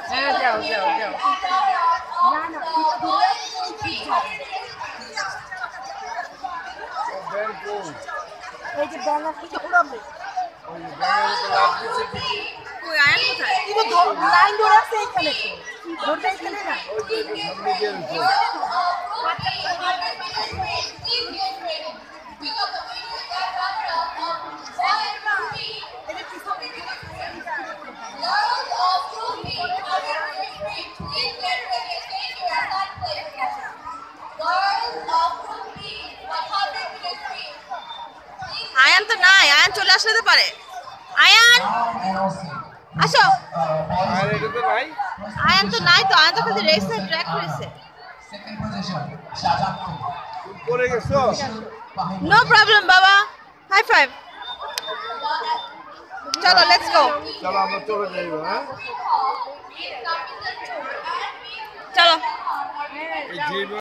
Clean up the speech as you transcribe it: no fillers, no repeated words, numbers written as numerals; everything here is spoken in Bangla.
হ্যাঁ যাও যাও যাও। এই যে ব্যানার থেকে উড়াবে কই আয়ান কোথায়? লাইন ধরে আছে এইখানে তো ধরতে এখানে না আয়ান তো নাই, আয়ান চলে আসলে তো পারে। আয়ান আসো। আর এটা তো নাই। আয়ান তো নাই তো, আয়ান তো খালি রেসে ট্র্যাক হয়েছে। তুমি পড়ে গেছো? নো প্রবলেম বাবা, হাই ফাইভ। চলো লেটস গো। চলো আমরা চলে যাইব। হ্যাঁ চলো। এই যে